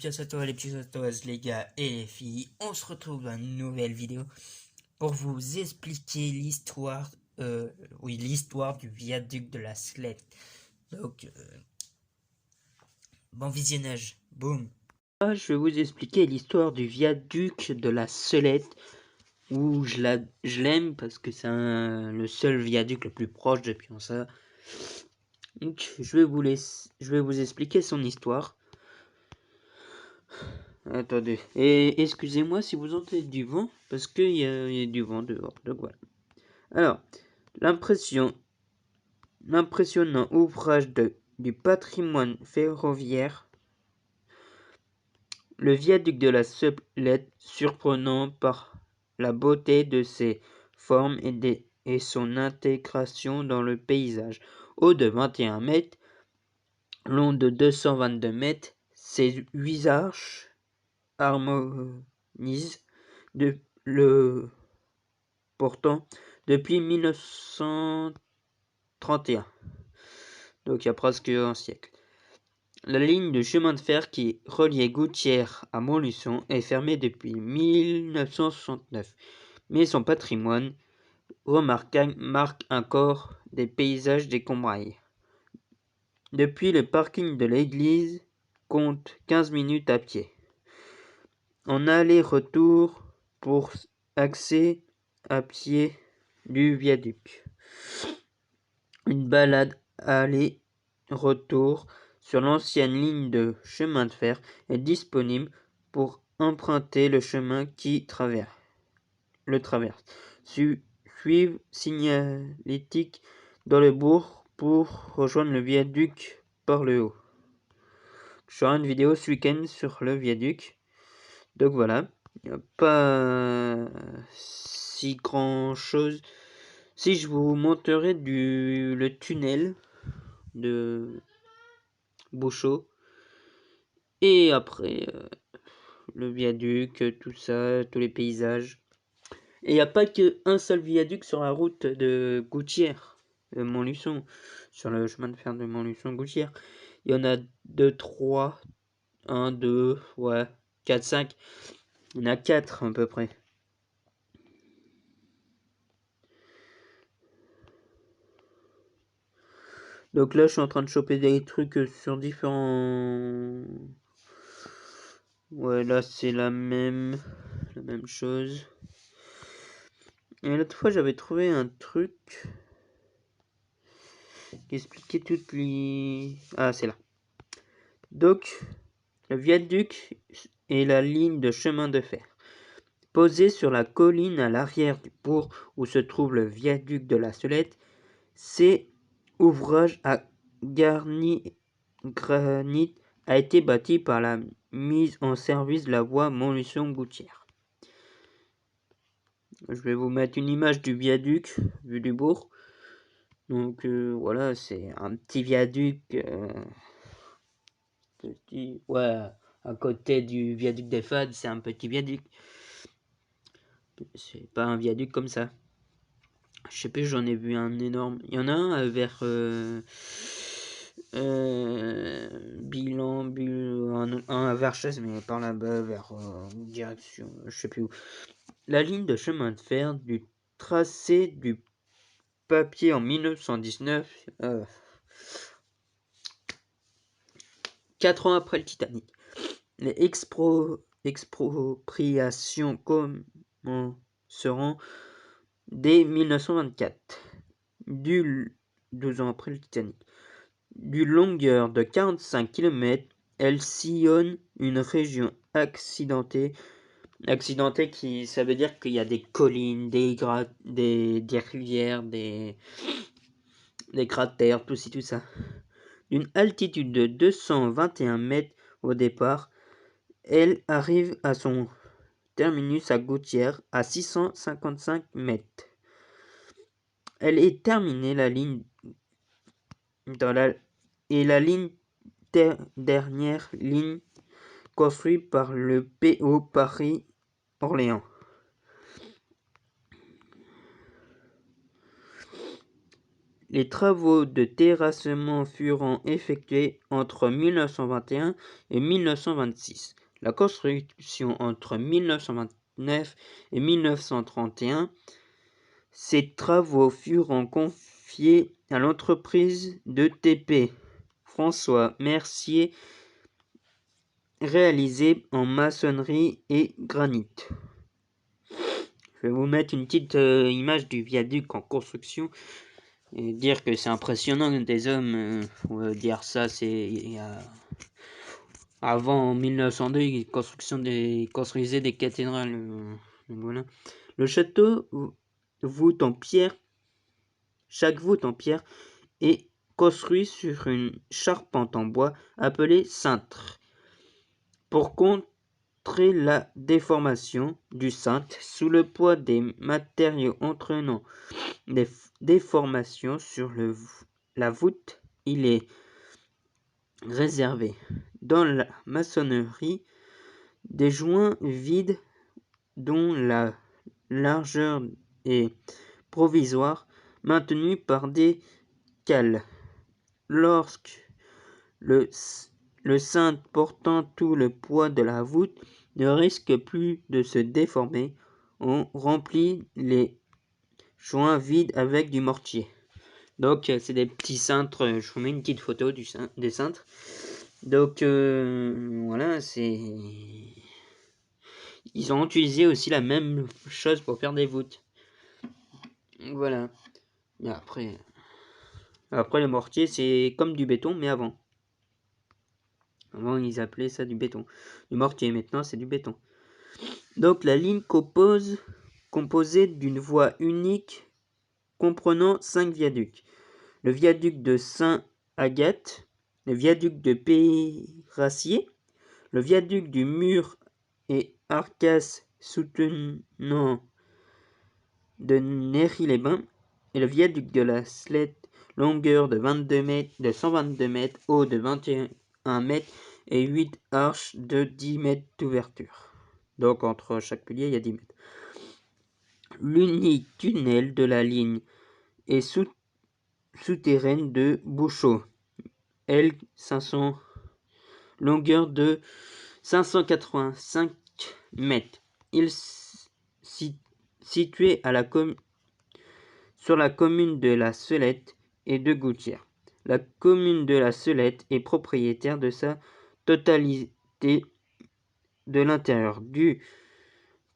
pièces à toi, les petites à toi, les gars et les filles. On se retrouve dans une nouvelle vidéo pour vous expliquer l'histoire, l'histoire du viaduc de la Slette. Donc, bon visionnage. Boum. Je vais vous expliquer l'histoire du viaduc de la Selette, où je l'aime parce que c'est le seul viaduc le plus proche de Pionça. Donc, je vais vous expliquer son histoire. Attendez. Et excusez-moi si vous entendez du vent, parce qu'il y a du vent dehors. Donc voilà. Alors, l'impressionnant ouvrage du patrimoine ferroviaire, le viaduc de la Sublette, surprenant par la beauté de ses formes et son intégration dans le paysage. Haut de 21 mètres, long de 222 mètres, ses 8 arches harmonise pourtant depuis 1931, donc il y a presque un siècle. La ligne de chemin de fer qui reliait Gouttières à Montluçon est fermée depuis 1969, mais son patrimoine remarquable marque encore des paysages des Combrailles. Depuis le parking de l'église, compte 15 minutes à pied. En aller-retour pour accès à pied du viaduc. Une balade aller-retour sur l'ancienne ligne de chemin de fer est disponible pour emprunter le chemin qui le traverse. Suivre signalétique dans le bourg pour rejoindre le viaduc par le haut. Je ferai une vidéo ce week-end sur le viaduc. Donc voilà, il n'y a pas si grand chose. Si je vous montrerai le tunnel de Bouchot, et après le viaduc, tout ça, tous les paysages. Et il n'y a pas qu'un seul viaduc sur la route de Gouttières, de Montluçon, sur le chemin de fer de Montluçon-Gouttières. Il y en a 2, 3, 1, 2, ouais, 4, 5. Il y en a 4 à peu près. Donc là, je suis en train de choper des trucs sur différents... Ouais, là, c'est la même chose. Et l'autre fois, j'avais trouvé un truc qui expliquait toutes les... Ah, c'est là. Donc, le viaduc est la ligne de chemin de fer. Posée sur la colline à l'arrière du bourg où se trouve le viaduc de la Selette, cet ouvrage à granit a été bâti par la mise en service de la voie Montluçon-Gouttières. Je vais vous mettre une image du viaduc vu du bourg. Donc voilà, c'est un petit viaduc à côté du viaduc des Fades, c'est un petit viaduc. C'est pas un viaduc comme ça. Je sais plus, j'en ai vu un énorme. Il y en a un vers Bilan, un à Verchès, mais par là-bas, vers direction, je sais plus où. La ligne de chemin de fer du tracé du papier en 1919, 4 ans après le Titanic. Les expropriations commenceront dès 1924, 12 ans après le Titanic. D'une longueur de 45 km, elle sillonne une région accidentée, qui, ça veut dire qu'il y a des collines, des rivières, des cratères, tout ça. D'une altitude de 221 mètres au départ, elle arrive à son terminus à Gouttières à 655 mètres. Elle est terminée la ligne dernière ligne construite par le PO Paris-Orléans. Les travaux de terrassement furent effectués entre 1921 et 1926. La construction entre 1929 et 1931, ces travaux furent confiés à l'entreprise de TP François Mercier, réalisés en maçonnerie et granit. Je vais vous mettre une petite image du viaduc en construction et dire que c'est impressionnant des hommes. Dire ça, c'est avant 1902, ils construisaient des cathédrales. Voilà. Le château, voûte en pierre, chaque voûte en pierre est construit sur une charpente en bois appelée cintre. Pour contrer la déformation du cintre sous le poids des matériaux entraînant des déformations sur la voûte, il est réservé dans la maçonnerie des joints vides dont la largeur est provisoire, maintenue par des cales. Lorsque le cintre portant tout le poids de la voûte ne risque plus de se déformer, on remplit les joints vides avec du mortier. Donc c'est des petits cintres, je vous mets une petite photo des cintres. Donc voilà, ils ont utilisé aussi la même chose pour faire des voûtes. Voilà. Mais après le mortier, c'est comme du béton, mais avant. Avant, ils appelaient ça du béton. Du mortier, maintenant, c'est du béton. Donc, la ligne composée d'une voie unique comprenant 5 viaducs. Le viaduc de Saint-Agathe, le viaduc de Pérassier, le viaduc du Mur et Arcas soutenant de Néry-les-Bains et le viaduc de la Slette, longueur de 22 mètres, de 122 mètres, haut de 21 mètres et 8 arches de 10 mètres d'ouverture. Donc entre chaque pilier, il y a 10 mètres. L'unique tunnel de la ligne est souterraine de Bouchot, L500, longueur de 585 mètres. Il situé à sur la commune de la Celette et de Gouttières. La commune de la Celette est propriétaire de sa totalité de l'intérieur du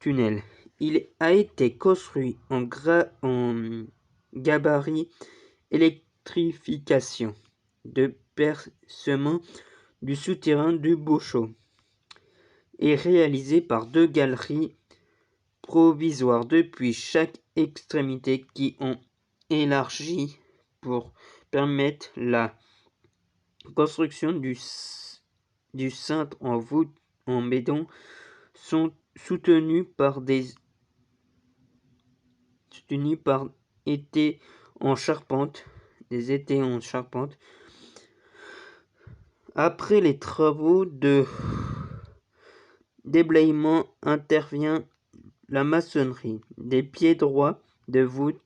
tunnel. Il a été construit en gabarit électrification de percement du souterrain du Bouchot et réalisé par 2 galeries provisoires depuis chaque extrémité qui ont élargi pour permettre la construction du cintre en voûte en béton, sont soutenus par étais en charpente. Après les travaux de déblayement intervient la maçonnerie des pieds droits de voûte.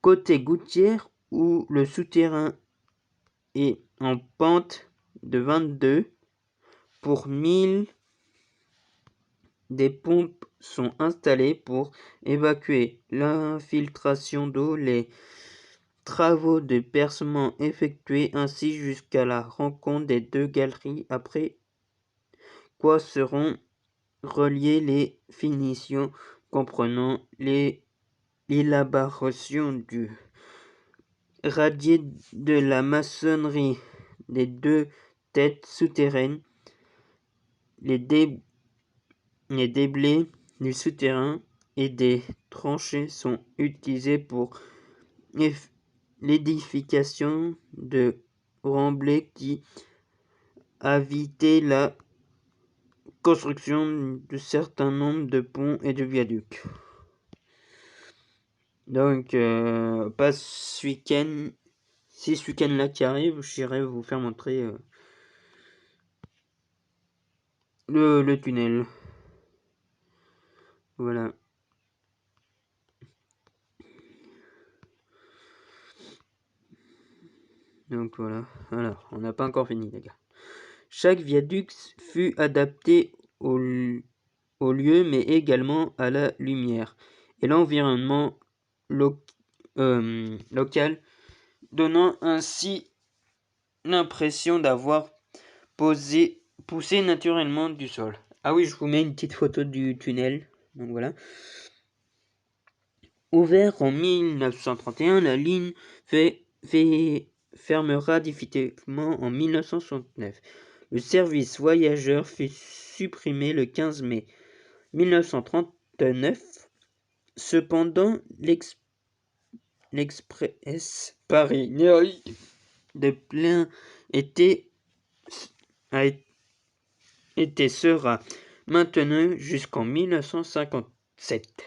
Côté Gouttières, où le souterrain est en pente de 22 pour 1000, des pompes sont installées pour évacuer l'infiltration d'eau. Les travaux de percement effectués ainsi jusqu'à la rencontre des 2 galeries, après quoi seront reliées les finitions comprenant l'élaboration du radier de la maçonnerie des 2 têtes souterraines, les déblais du souterrain et des tranchées sont utilisés pour l'édification de remblais qui a évité la construction de certains nombres de ponts et de viaducs. Donc, pas ce week-end. Si ce week-end là qui arrive, j'irai vous faire montrer le tunnel. Voilà. Donc voilà. Alors, on n'a pas encore fini, les gars. Chaque viaduc fut adapté au lieu, mais également à la lumière et l'environnement local, donnant ainsi l'impression d'avoir poussé naturellement du sol. Ah oui, je vous mets une petite photo du tunnel. Donc voilà. Ouvert en 1931, la ligne fermera définitivement en 1969. Le service voyageurs fut supprimé le 15 mai 1939. Cependant, l'Express Paris-Neuilly de plein été sera maintenu jusqu'en 1957.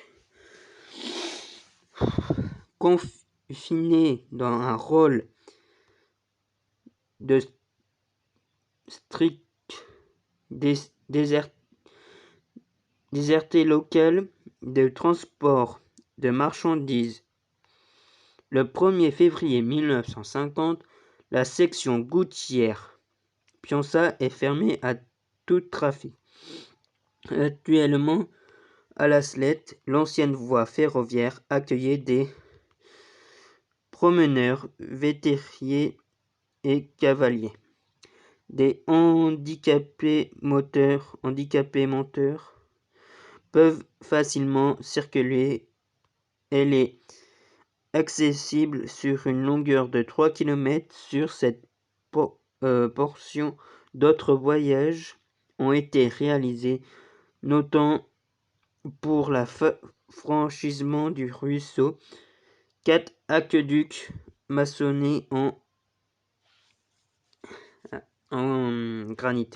Confiné dans un rôle de strict déserté local de transport de marchandises. Le 1er février 1950, la section Gouttière-Pionça est fermée à tout trafic. Actuellement, à La Slette, l'ancienne voie ferroviaire accueillait des promeneurs, vétériers et cavaliers. Des handicapés moteurs peuvent facilement circuler. Elle est accessible sur une longueur de 3 km sur cette portion. D'autres voyages ont été réalisés, notamment pour le franchissement du ruisseau. 4 aqueducs maçonnés en granit.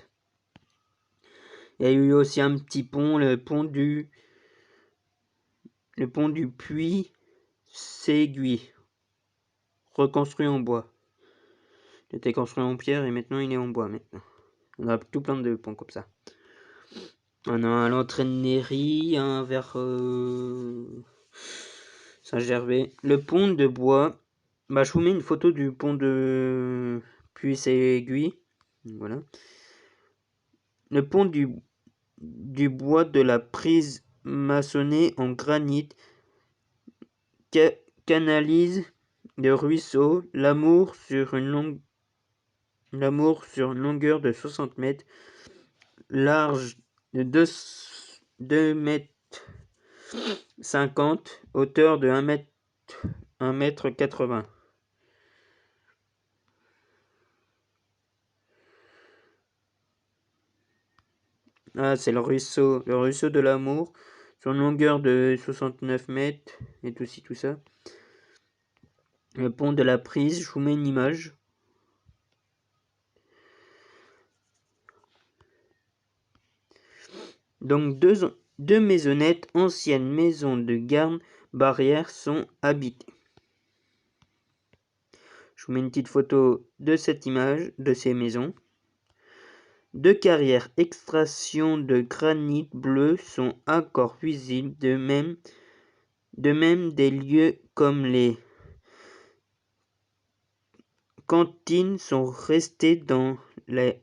Il y a eu aussi un petit pont, le pont du Puy Séguy, reconstruit en bois. Il était construit en pierre et maintenant il est en bois. Maintenant, on a tout plein de ponts comme ça. On a un à l'entraînerie, un vers Saint-Gervais. Le pont de bois. Bah, je vous mets une photo du pont de Puy-Séguy. Voilà. Le pont du bois de la prise maçonnée en granit canalise le ruisseau. L'amour sur une longueur de 60 mètres, large de 2 mètres 50, hauteur de 1 mètre 80. Ah, c'est le ruisseau de l'amour, sur une longueur de 69 mètres, et tout ci, tout ça. Le pont de la prise, je vous mets une image. Donc deux maisonnettes, anciennes maisons de garde barrière, sont habitées. Je vous mets une petite photo de cette image, de ces maisons. 2 carrières extraction de granit bleu sont encore visibles, de même des lieux comme les cantines sont restés dans les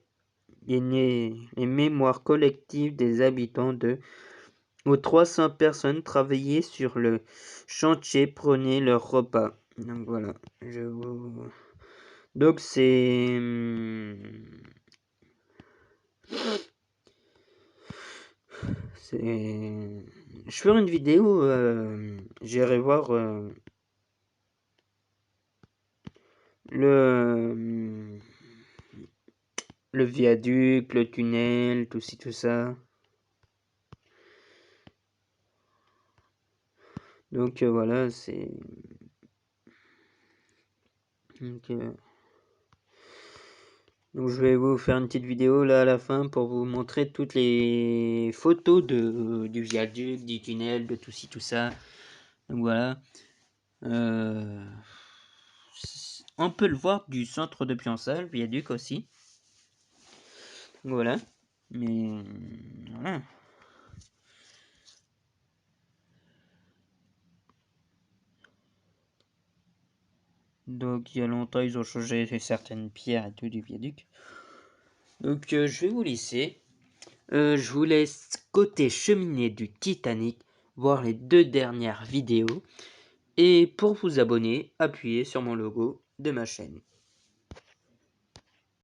mémoires collectives des habitants où 300 personnes travaillaient sur le chantier, prenaient leur repas. Donc voilà, donc c'est je ferai une vidéo, j'irai voir le viaduc, le tunnel, tout ci, tout ça. Donc voilà, c'est... Donc je vais vous faire une petite vidéo là à la fin pour vous montrer toutes les photos du viaduc, du tunnel, de tout ci, tout ça. Donc voilà. On peut le voir du centre de Pionça, le viaduc aussi. Voilà. Mais voilà. Donc il y a longtemps, ils ont changé certaines pierres et tout du viaduc. Donc je vais vous laisser. Je vous laisse côté cheminée du Titanic, voir les 2 dernières vidéos. Et pour vous abonner, appuyez sur mon logo de ma chaîne.